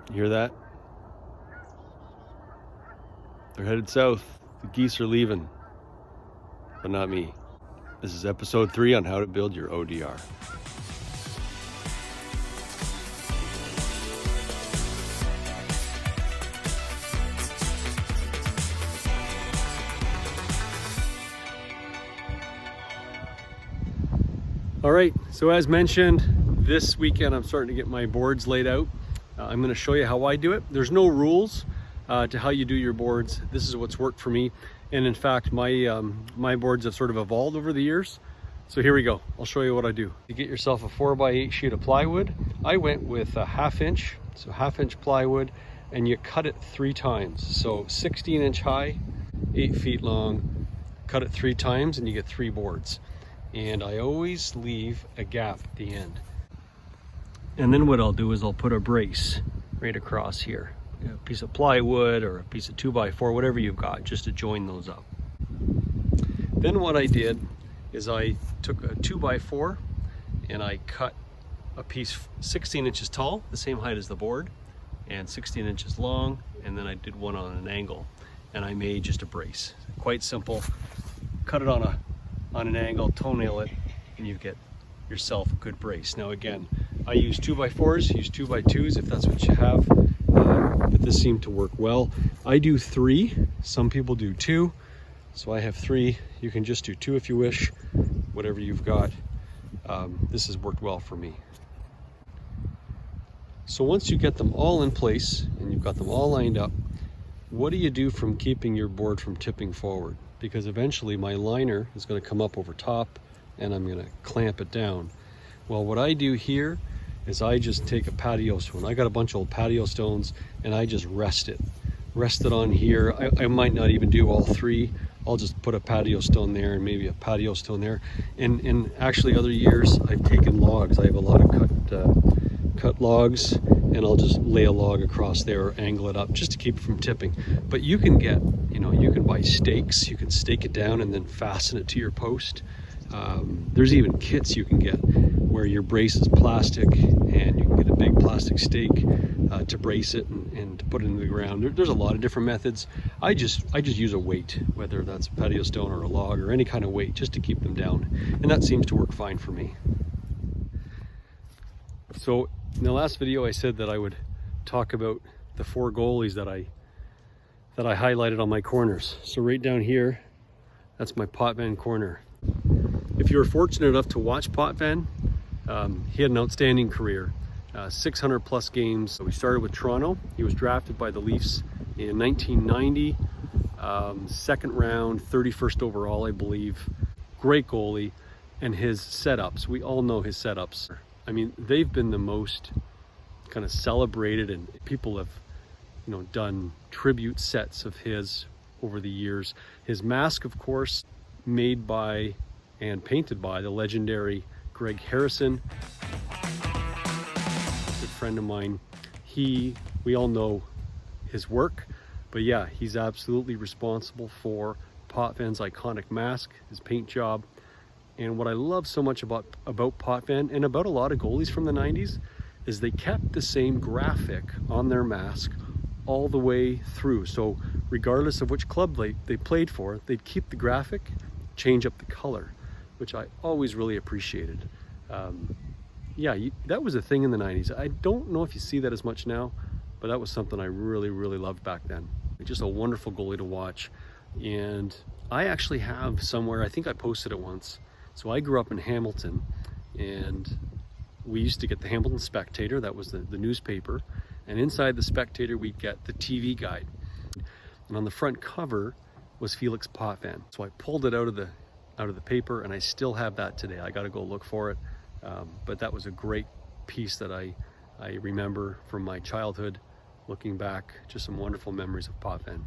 You hear that? They're headed south. The geese are leaving, but not me. This is episode 3 on how to build your ODR. All right, so as mentioned, this weekend I'm starting to get my boards laid out. I'm going to show you how I do it. There's no rules to how you do your boards. This is what's worked for me. And in fact, my boards have sort of evolved over the years. So here we go. I'll show you what I do. To get yourself a 4x8 sheet of plywood, I went with a 1/2 inch, so 1/2 inch plywood, and you cut it 3 times. So 16 inch high, 8 feet long, cut it 3 times and you get 3 boards. And I always leave a gap at the end. And then what I'll do is I'll put a brace right across here. A piece of plywood or a piece of 2x4, whatever you've got, just to join those up. Then what I did is I took a 2x4 and I cut a piece 16 inches tall, the same height as the board, and 16 inches long, and then I did one on an angle. And I made just a brace. Quite simple. Cut it on an angle, toenail it, and you get yourself a good brace. Now again, I use 2x4s, use 2x2s if that's what you have, but this seemed to work well. I do 3, some people do 2, so I have 3. You can just do 2 if you wish, whatever you've got. This has worked well for me. So once you get them all in place and you've got them all lined up, what do you do from keeping your board from tipping forward? Because eventually my liner is going to come up over top and I'm going to clamp it down. Well, what I do here is I just take a patio stone. I got a bunch of old patio stones and I just rest it on here. I might not even do all 3. I'll just put a patio stone there and maybe a patio stone there. And actually other years I've taken logs. I have a lot of cut logs, and I'll just lay a log across there or angle it up just to keep it from tipping. But you can get, you can buy stakes. You can stake it down and then fasten it to your post. There's even kits you can get where your brace is plastic and you can get a big plastic stake to brace it and to put it into the ground. There's a lot of different methods. I just use a weight, whether that's a patio stone or a log or any kind of weight, just to keep them down. And that seems to work fine for me. So in the last video I said that I would talk about the 4 goalies that I highlighted on my corners. So right down here, that's my Potvin corner. If you were fortunate enough to watch Potvin, he had an outstanding career, 600 plus games. So we started with Toronto. He was drafted by the Leafs in 1990, second round, 31st overall, I believe. Great goalie, and his setups, we all know his setups. I mean, they've been the most kind of celebrated, and people have, done tribute sets of his over the years. His mask, of course, made by and painted by the legendary Greg Harrison, a good friend of mine. We all know his work, but yeah, he's absolutely responsible for Potvin's iconic mask, his paint job. And what I love so much about Potvin and about a lot of goalies from the 90s is they kept the same graphic on their mask all the way through. So regardless of which club they played for, they'd keep the graphic, change up the color, which I always really appreciated. That was a thing in the 90s. I don't know if you see that as much now, but that was something I really, really loved back then. Just a wonderful goalie to watch. And I actually have somewhere, I think I posted it once. So I grew up in Hamilton, and we used to get the Hamilton Spectator. That was the newspaper. And inside the Spectator, we'd get the TV guide. And on the front cover was Felix Potvin. So I pulled it out of the paper, and I still have that today. I got to go look for it. But that was a great piece that I remember from my childhood. Looking back, just some wonderful memories of Potvin.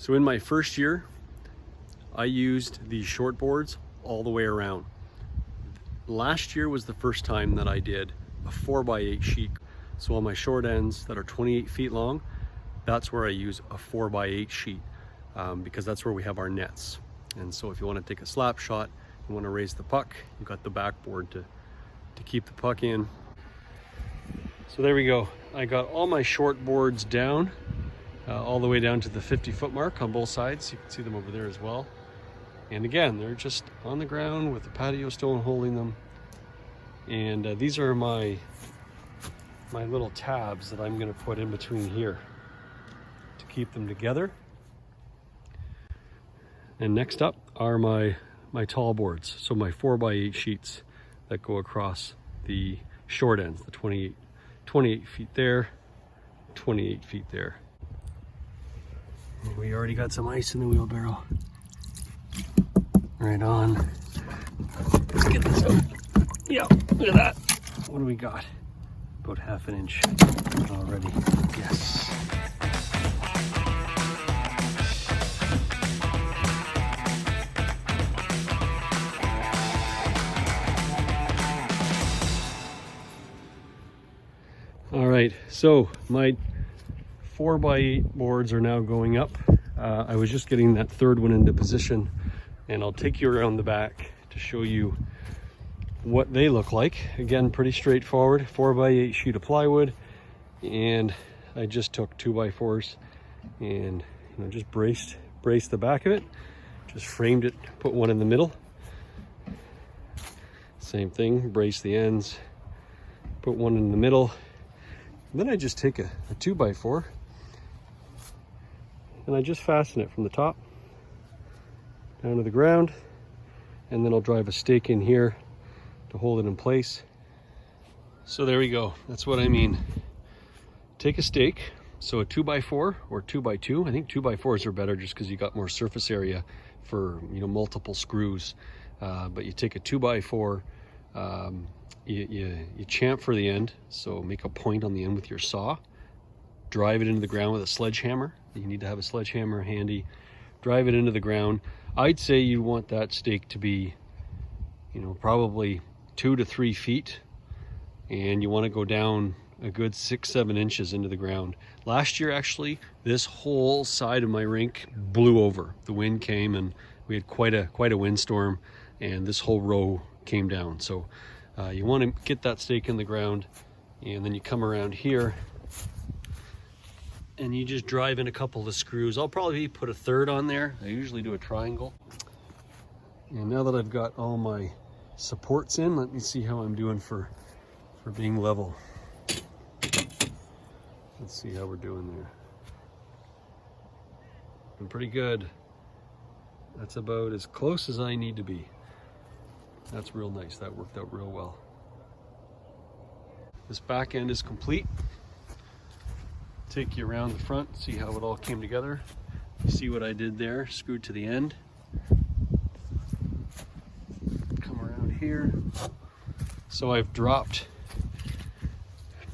So in my first year, I used these short boards all the way around. Last year was the first time that I did a 4x8 sheet. So on my short ends that are 28 feet long, that's where I use a 4x8 sheet because that's where we have our nets. And so if you want to take a slap shot, you want to raise the puck, you've got the backboard to keep the puck in. So there we go. I got all my short boards down, all the way down to the 50-foot mark on both sides. You can see them over there as well. And again, they're just on the ground with the patio stone holding them. And these are my little tabs that I'm going to put in between here to keep them together. And next up are my tall boards, so my 4x8 sheets that go across the short ends, the 28 feet there, 28 feet there. And we already got some ice in the wheelbarrow. Right on. Let's get this out. Yeah, look at that. What do we got? About half an inch already. Yes. All right, so my 4x8 boards are now going up. I was just getting that third one into position, and I'll take you around the back to show you what they look like. Again, pretty straightforward, 4x8 sheet of plywood, and I just took 2x4s and just braced the back of it, just framed it, put one in the middle. Same thing, brace the ends, put one in the middle. And then I just take a 2x4 and I just fasten it from the top down to the ground, and then I'll drive a stake in here to hold it in place. So there we go. That's what I mean. Take a stake, so a 2x4 or 2x2. I think 2x4s are better just because you got more surface area for multiple screws. But you take a 2x4. You chamfer the end, so make a point on the end with your saw, drive it into the ground with a sledgehammer. You need to have a sledgehammer handy. Drive it into the ground. I'd say you want that stake to be probably 2 to 3 feet, and you want to go down a good 6-7 inches into the ground. Last year, actually, this whole side of my rink blew over. The wind came and we had quite a windstorm, and this whole row came down. So you want to get that stake in the ground, and then you come around here and you just drive in a couple of screws. I'll probably put a third on there. I usually do a triangle. And now that I've got all my supports in, let me see how I'm doing for being level. Let's see how we're doing there. Been pretty good. That's about as close as I need to be. That's real nice. That worked out real well. This back end is complete. Take you around the front, see how it all came together. You see what I did there, screwed to the end. Come around here. So I've dropped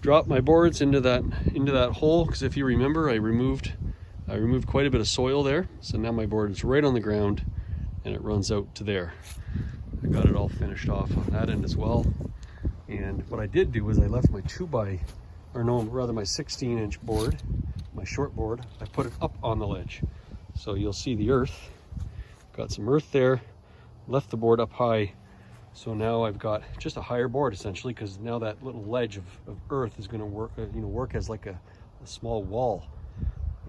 my boards into that hole, because if you remember, I removed quite a bit of soil there. So now my board is right on the ground and it runs out to there. I got it all finished off on that end as well. And what I did do was I left my my 16-inch board, my short board, I put it up on the ledge. So you'll see the earth. Got some earth there, left the board up high. So now I've got just a higher board essentially, because now that little ledge of earth is going to work as like a small wall.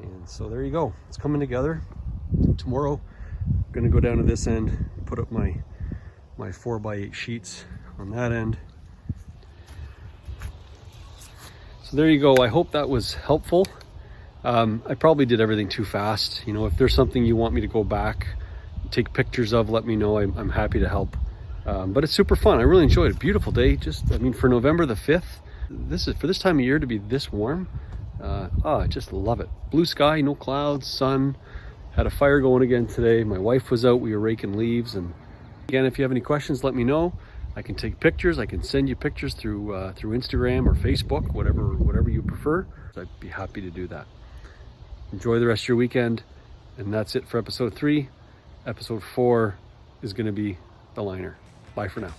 And so there you go. It's coming together. Tomorrow, I'm going to go down to this end, put up my 4x8 sheets on that end. So there you go. I hope that was helpful. I probably did everything too fast. If there's something you want me to go back, take pictures of, let me know. I'm happy to help. But it's super fun. I really enjoyed it. Beautiful day. For November the 5th, for this time of year to be this warm. I just love it. Blue sky, no clouds, sun. Had a fire going again today. My wife was out. We were raking leaves. And again, if you have any questions, let me know. I can take pictures. I can send you pictures through Instagram or Facebook, whatever you prefer. I'd be happy to do that. Enjoy the rest of your weekend, And that's it for episode 3. Episode 4 is going to be the liner. Bye for now.